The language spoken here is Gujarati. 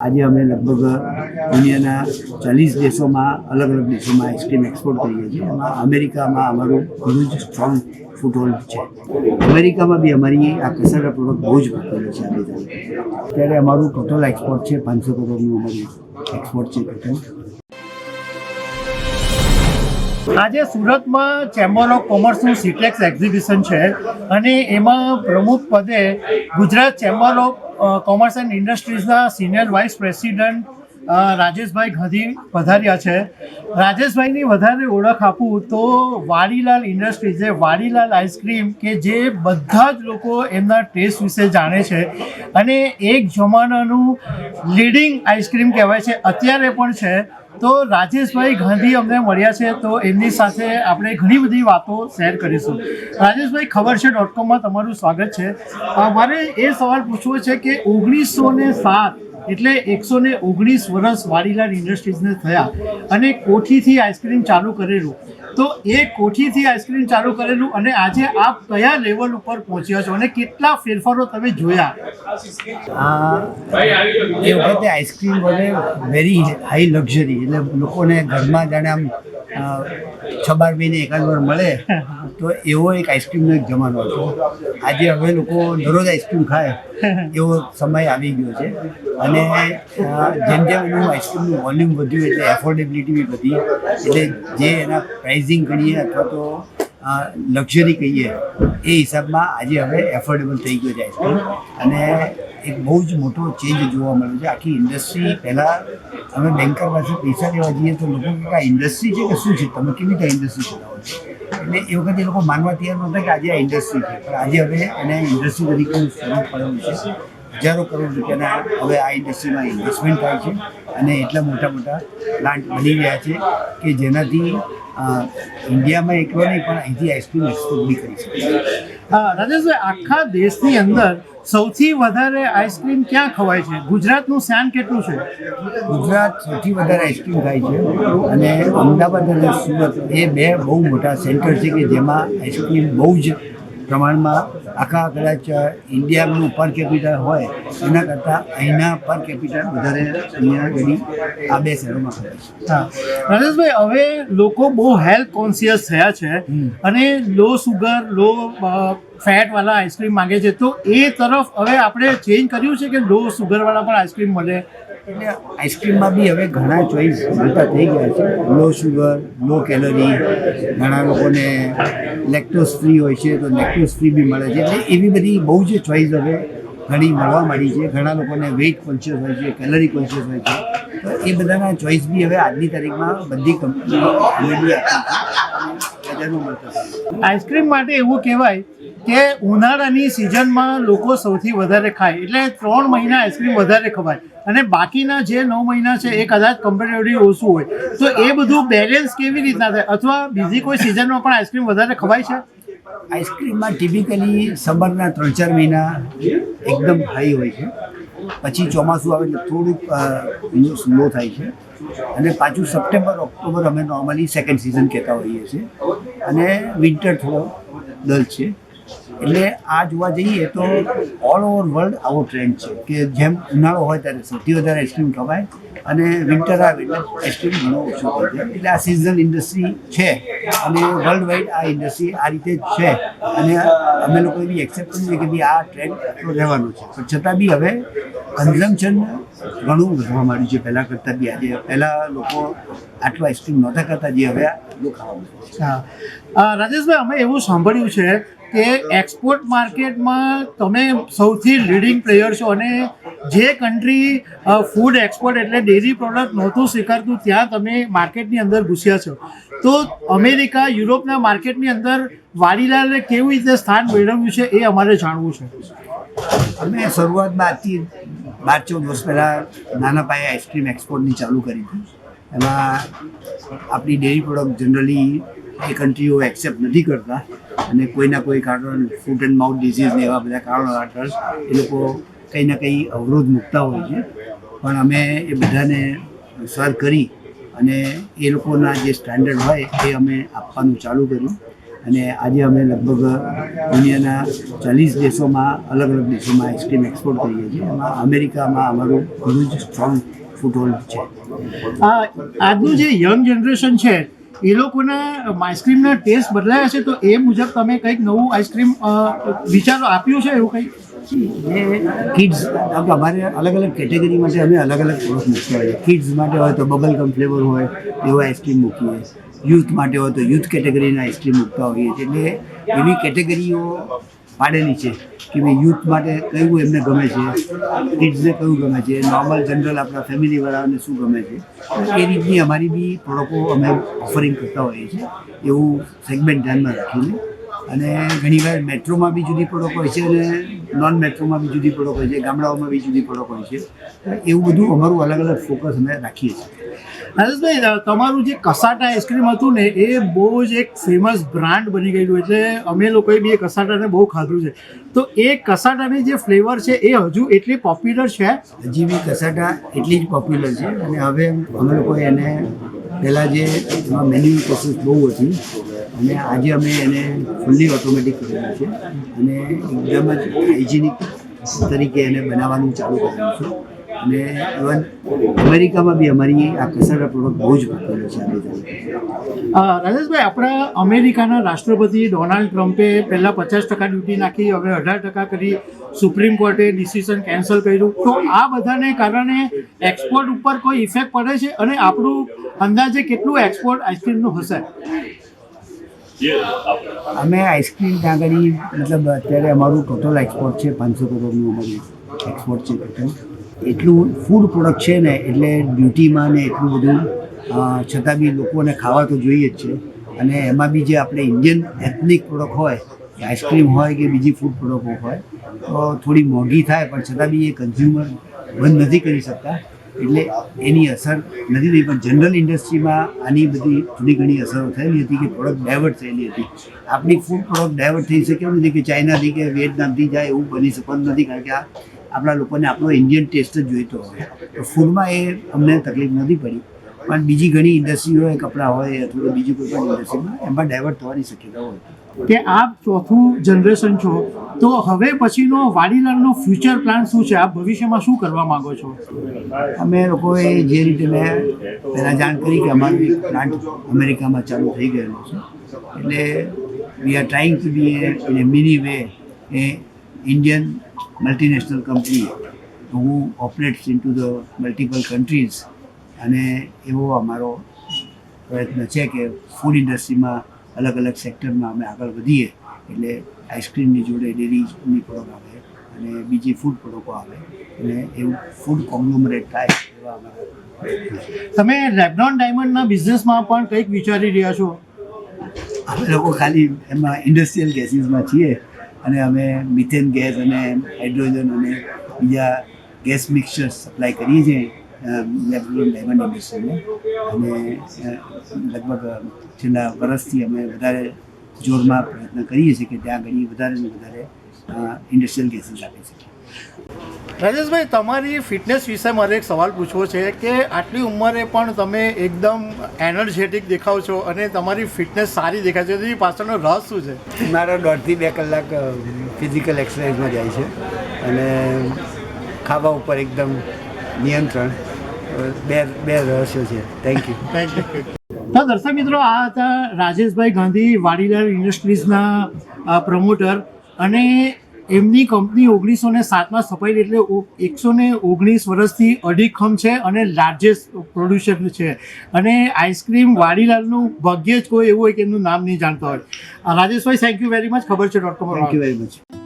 આજે અમે લગભગ દુનિયાના 40 દેશોમાં અલગ અલગ દેશોમાં આઈસ્ક્રીમ એક્સપોર્ટ કરીએ છીએ. એમાં અમેરિકામાં અમારું ઘણું જ સ્ટ્રોંગ ફૂટહોલ્ડ છે. અમેરિકામાં બી અમારી આ કસારા પ્રોડક્ટ બહુ જ પોપ્યુલર છે. અત્યારે અમારું ટોટલ એક્સપોર્ટ છે 500 કરોડનું અમારું એક્સપોર્ટ છે ટોટલ. આજે સુરતમાં ચેમ્બર ઓફ કોમર્સનું સીટેક્સ એક્ઝિબિશન છે અને એમાં પ્રમુખ પદે Gujarat chamber of commerce and ઇન્ડસ્ટ્રીઝના senior vice president Rajeshbhai Gandhi પધાર્યા છે. રાજેશભાઈની વધારે ઓળખ આપું તો વાડીલાલ ઇન્ડસ્ટ્રીઝે વાડીલાલ આઈસ્ક્રીમ કે જે બધા જ લોકો એમના ટેસ્ટ વિશે જાણે છે અને એક જમાનાનું લીડિંગ આઈસ્ક્રીમ કહેવાય છે, અત્યારે પણ છે. તો રાજેશભાઈ ગાંધી અમને મળ્યા છે, તો એમની સાથે આપણે ઘણી બધી વાતો શેર કરીશું. રાજેશભાઈ, ખબર છે .comમાં તમારું સ્વાગત છે. મારે એ સવાલ પૂછવો છે કે 1907 એટલે 119 વર્ષ વાડીલાલ ઇન્ડસ્ટ્રીઝને થયા અને કોઠીથી આઈસ્ક્રીમ ચાલુ કરેલું. તો એ કોઠીથી આઈસ્ક્રીમ ચાલુ કરેલું અને આજે આપ કયા લેવલ ઉપર પહોંચ્યા છો અને કેટલા ફેરફારો તમે જોયા? એ વખતે આઈસ્ક્રીમ વડે વેરી હાઈ લક્ઝરી, એટલે લોકોને ઘરમાં જાણે આમ 6-12 મહિને એકાદ વાર મળે તો એવો એક આઈસ્ક્રીમનો એક જમાનો હતો. આજે હવે લોકો દરરોજ આઈસ્ક્રીમ ખાય એવો સમય આવી ગયો છે અને જેમ જેમ એનું આઈસ્ક્રીમનું વોલ્યુમ વધ્યું એટલે એફોર્ડેબિલિટી બી વધી, એટલે જે એના પ્રાઇઝિંગ ગણીએ અથવા તો લક્ઝરી કહીએ એ હિસાબમાં આજે હવે એફોર્ડેબલ થઈ ગયો છે આઈસ્ક્રીમ. અને એક બહુ જ મોટો ચેન્જ જોવા મળ્યો છે. આખી ઇન્ડસ્ટ્રી, પહેલાં અમે બેન્કર પાસે પૈસા લેવા જઈએ તો લોકો કે આ ઇન્ડસ્ટ્રી છે કે શું છે, તમે કેવી રીતે ઇન્ડસ્ટ્રી ચલાવો છો? એટલે એ વખતે એ લોકો માનવા તૈયાર નહોતા કે આજે આ ઇન્ડસ્ટ્રી છે, પણ આજે હવે એને ઇન્ડસ્ટ્રી તરીકેનું સ્વરૂપ પડેલું છે. હજારો કરોડ રૂપિયાના હવે આ ઇન્ડસ્ટ્રીમાં ઇન્વેસ્ટમેન્ટ થાય છે અને એટલા મોટા મોટા પ્લાન્ટ બની રહ્યા છે કે જેનાથી ઇન્ડિયામાં એકલો નહીં પણ અહીંથી આઈસ્ક્રીમ એક્સપોર્ટ બી કરી શકે. રાજેશભાઈ, આખા દેશની અંદર સૌથી વધારે આઈસ્ક્રીમ ક્યાં ખવાય છે? ગુજરાતનું સ્થાન કેટલું છે? ગુજરાત સૌથી વધારે આઈસ્ક્રીમ ખાય છે અને અમદાવાદ અને સુરત એ બે બહુ મોટા સેન્ટર છે કે જેમાં આઈસ્ક્રીમ બહુ જ પ્રમાણમાં આખા કદાચ ઇન્ડિયાનું પર કેપિટલ હોય એના કરતાં અહીંના પર કેપિટલ વધારે અહીંયા ઘણી આ બે શહેરોમાં ખવાય છે. રાજેશભાઈ, હવે લોકો બહુ હેલ્થ કોન્શિયસ થયા છે અને લો સુગર, લો ફેટવાળા આઈસ્ક્રીમ માંગે છે, તો એ તરફ હવે આપણે ચેન્જ કર્યું છે કે લો સુગરવાળા પણ આઈસ્ક્રીમ મળે? એટલે આઈસ્ક્રીમમાં બી હવે ઘણા ચોઈસ મોટા થઈ ગયા છે. લો શુગર, લો કેલરી, ઘણા લોકોને લેક્ટોઝ ફ્રી હોય છે તો લેક્ટોઝ ફ્રી બી મળે છે. એટલે એવી બધી બહુ જ ચોઈસ હવે ઘણી મળવા માંડી છે. ઘણા લોકોને વેઇટ કોન્શિયસ હોય છે, કેલરી કોન્શિયસ હોય છે, તો એ બધાના ચોઈસ બી હવે આજની તારીખમાં બધી કંપનીઓ આઈસ્ક્રીમ માટે એવું કહેવાય કે ઉનાળાની સિઝનમાં લોકો સૌથી વધારે ખાય એટલે 3 મહિના આઈસ્ક્રીમ વધારે ખવાય અને બાકીના જે 9 મહિના છે એ કદાચ કમ્પેરેટિવલી ઓછું હોય. તો એ બધું બેલેન્સ કેવી રીતના થાય? અથવા બીજી કોઈ સિઝનમાં પણ આઈસ્ક્રીમ વધારે ખવાય છે? આઈસ્ક્રીમમાં ટિપિકલી સમરના 3-4 મહિના એકદમ હાઈ હોય છે, પછી ચોમાસું આવે એટલે થોડુંક સ્લો થાય છે અને પાછું સપ્ટેમ્બર ઓક્ટોબર અમે નોર્મલી સેકન્ડ સિઝન કહેતા હોઈએ છીએ અને વિન્ટર થોડો ડલ છે. એટલે આ જોવા જઈએ તો ઓલ ઓવર વર્લ્ડ આવો ટ્રેન્ડ છે કે જેમ ઉનાળો હોય ત્યારે સૌથી વધારે આઈસ્ક્રીમ ખવાય અને વિન્ટર આવે એટલે આઈસ્ક્રીમ ઘણો ઓછો થાય છે. એટલે આ સિઝનલ ઇન્ડસ્ટ્રી છે અને વર્લ્ડ વાઇડ આ ઇન્ડસ્ટ્રી આ રીતે જ છે અને અમે લોકો એવી એક્સેપ્ટ કરીએ કે ભાઈ આ ટ્રેન્ડ રહેવાનો છે. પણ છતાં બી હવે કન્ઝમ્પશન ઘણું વધવા માંડ્યું છે પહેલાં કરતાં બી. આજે પહેલાં લોકો આટલું આઈસ્ક્રીમ નહોતા કરતા જે હવે લોકો ખાવાનું છે. રાજેશભાઈ, અમે એવું સાંભળ્યું છે કે એક્સપોર્ટ માર્કેટમાં તમે સૌથી લીડિંગ પ્લેયર છો અને જે કન્ટ્રી ફૂડ એક્સપોર્ટ એટલે ડેરી પ્રોડક્ટ નહોતું સ્વીકારતું ત્યાં તમે માર્કેટની અંદર ઘૂસ્યા છો. તો અમેરિકા, યુરોપના માર્કેટની અંદર વાડીલાલે કેવી રીતે સ્થાન મેળવ્યું છે એ અમારે જાણવું છે. અમે શરૂઆતમાં આજથી 12-14 વર્ષ પહેલાં નાના પાયે આઈસ્ક્રીમ એક્સપોર્ટની ચાલુ કરી હતી. એમાં આપણી ડેરી પ્રોડક્ટ જનરલી એ કન્ટ્રીઓ એક્સેપ્ટ નથી કરતા અને કોઈના કોઈ કારણ ફૂટ એન્ડ માઉથ ડિઝીઝ ને એવા બધા કારણો હેઠળ એ લોકો કંઈ ના કંઈ અવરોધ મૂકતા હોય છે. પણ અમે એ બધાને સર કરી અને એ લોકોના જે સ્ટાન્ડર્ડ હોય એ અમે આપવાનું ચાલુ કર્યું અને આજે અમે લગભગ દુનિયાના 40 દેશોમાં અલગ અલગ દેશોમાં આઈસ્ક્રીમ એક્સપોર્ટ કરીએ છીએ. એમાં અમેરિકામાં અમારું ઘણું જ સ્ટ્રોંગ ફૂટહોલ્ડ છે. આજનું જે યંગ જનરેશન છે એ લોકોના આઈસ્ક્રીમના ટેસ્ટ બદલાયા છે, તો એ મુજબ તમે કંઈક નવું આઈસ્ક્રીમ વિચારો આપ્યું છે એવું કંઈક? જે કિડ્સ અમારે અલગ અલગ કેટેગરી માટે અમે અલગ અલગ પ્રોડક્ટ મૂકતા હોઈએ. કિડ્સ માટે હોય તો બબલ ગમ ફ્લેવર હોય એવો આઈસ્ક્રીમ મૂકીએ. યુથ માટે હોય તો યુથ કેટેગરીના આઈસ્ક્રીમ મૂકતા હોઈએ. એટલે એવી કેટેગરીઓ પાડેલી છે કે ભાઈ યુથ માટે કયું એમને ગમે છે, કિડ્સને કયું ગમે છે, નોર્મલ જનરલ આપણા ફેમિલીવાળાને શું ગમે છે. એ રીતની અમારી બી પ્રોડક્ટો અમે ઓફરિંગ કરતા હોઈએ છીએ, એવું સેગમેન્ટ ધ્યાનમાં રાખીને. અને ઘણીવાર મેટ્રોમાં બી જુદી પ્રોડક્ટ હોય છે અને નોન મેટ્રોમાં બી જુદી પ્રોડક્ટ હોય છે, ગામડાઓમાં બી જુદી પ્રોડક્ટ હોય છે. એવું બધું અમારું અલગ અલગ ફોકસ અમે રાખીએ છીએ. રાજેશભાઈ, તમારું જે કસાટા આઈસ્ક્રીમ હતું ને એ બહુ જ એક ફેમસ બ્રાન્ડ બની ગયેલું, એટલે અમે લોકોએ બી એ કસાટાને બહુ ખાધું છે. તો એ કસાટાની જે ફ્લેવર છે એ હજુ એટલી પોપ્યુલર છે? હજી બી કસાટા એટલી જ પોપ્યુલર છે. અને હવે અમે લોકોએ એને પહેલાં જે એમાં મેન્યુઅલ પ્રોસેસ બહુ હતી અને આજે અમે એને ફૂલ્લી ઓટોમેટિક કરેલું છે અને એકદમ જ હાઇજેનિક તરીકે એને બનાવવાનું ચાલુ કરેલું છે. અને ઇવન અમેરિકામાં બી અમારી આ કસાટા પ્રોડક્ટ બહુ જ પોપ્યુલર છે. રાજેશભાઈ, આપણા અમેરિકાના રાષ્ટ્રપતિ ડોનાલ્ડ ટ્રમ્પે પહેલાં 50% ડ્યુટી નાખી, હવે 18% કરી, સુપ્રીમ કોર્ટે ડિસિઝન કેન્સલ કર્યું. તો આ બધાને કારણે એક્સપોર્ટ ઉપર કોઈ ઇફેક્ટ પડે છે? અને આપણું અંદાજે કેટલું એક્સપોર્ટ આઈસ્ક્રીમનું હશે? અમે આઈસ્ક્રીમ ત્યાં આગળ મતલબ અત્યારે અમારું ટોટલ એક્સપોર્ટ છે 500 કરોડનું અમારું એક્સપોર્ટ છે ટોટલ. એટલું ફૂડ પ્રોડક્ટ છે ને એટલે ડ્યુટીમાં ને એટલું બધું છતાં બી લોકોને ખાવા તો જોઈએ જ છે. અને એમાં બી જે આપણે ઇન્ડિયન એથનિક પ્રોડક્ટ હોય, આઈસ્ક્રીમ હોય કે બીજી ફૂડ પ્રોડક્ટો હોય તો થોડી મોંઘી થાય, પણ છતાં બી એ કન્ઝ્યુમર બંધ નથી કરી શકતા. એટલે એની અસર નથી થઈ. પણ જનરલ ઇન્ડસ્ટ્રીમાં આની બધી થોડી ઘણી અસરો થયેલી હતી કે પ્રોડક્ટ ડાયવર્ટ થયેલી હતી. આપણી ફૂડ પ્રોડક્ટ ડાયવર્ટ થઈ શકે એમ નથી કે ચાઇનાથી કે વિયેટનામથી જાય એવું બની શકતું નથી, કારણ કે આપણા લોકોને આપણો ઇન્ડિયન ટેસ્ટ જ જોઈતો હોય. તો ફૂડમાં એ અમને તકલીફ નથી પડી. પણ બીજી ઘણી ઇન્ડસ્ટ્રી હોય, કપડાં હોય અથવા બીજી કોઈ પણ ઇન્ડસ્ટ્રીમાં એમાં ડાયવર્ટ થવાની શક્યતા હોય. કે આપ ચોથું જનરેશન છો, તો હવે પછીનો વાડીલાલનો ફ્યુચર પ્લાન શું છે? આપ ભવિષ્યમાં શું કરવા માંગો છો? અમે લોકોએ જે રીતે મેં પહેલાં જાણ કરી કે અમારું પ્લાન્ટ અમેરિકામાં ચાલુ થઈ ગયેલો છે. એટલે we are trying to B in A mini way A Indian multinational company who operates in to the multiple countries. અને એવો અમારો પ્રયત્ન છે કે ફૂડ ઇન્ડસ્ટ્રીમાં અલગ અલગ સેક્ટરમાં અમે આગળ વધીએ. એટલે આઈસ્ક્રીમની જોડે ડેરીની પ્રોડક્ટ આવે અને બીજી ફૂડ પ્રોડક્ટો આવે અને એવું ફૂડ કોંગ્લોમરેટ થાય એવા અમારા. તમે લેબનોન ડાયમંડના બિઝનેસમાં પણ કંઈક વિચારી રહ્યા છો? અમે લોકો ખાલી એમાં ઇન્ડસ્ટ્રીયલ ગેસીસમાં છીએ અને અમે મિથેન ગેસ અને હાઇડ્રોજન અને બીજા ગેસ મિક્સચર સપ્લાય કરીએ છીએ લેબનોન ડાયમંડ ઇન્ડસ્ટ્રીને. અને લગભગ છેલ્લા વર્ષથી અમે વધારે જોરમાં પ્રયત્ન કરીએ છીએ કે ત્યાં આગળ વધારે ને વધારે ઇન્ડસ્ટ્રીયલ ગેસીસ આપી શકીએ. રાજેશભાઈ, તમારી ફિટનેસ વિશે મારે એક સવાલ પૂછવો છે કે આટલી ઉંમરે પણ તમે એકદમ એનર્જેટિક દેખાવ છો અને તમારી ફિટનેસ સારી દેખાય છે, તો એ પાછળનો રહસ્ય શું છે? મારો 1.5 થી 2 કલાક ફિઝિકલ એક્સરસાઇઝમાં જાય છે અને ખાવા ઉપર એકદમ નિયંત્રણ. બે રહસ્યો છે. Thank you. તો દર્શક મિત્રો, આ હતા રાજેશભાઈ ગાંધી, વાડીલાલ ઇન્ડસ્ટ્રીઝના પ્રમોટર. અને એમની કંપની 1907માં સ્થપાઈ, એટલે 119 વર્ષથી અડીખમ છે અને લાર્જેસ્ટ પ્રોડ્યુસર છે. અને આઈસ્ક્રીમ વાડીલાલનું ભાગ્ય જ કોઈ એવું હોય કે એમનું નામ નહીં જાણતા હોય. Rajeshbhai, thank you very much. ખબર છે .com. Thank you very much.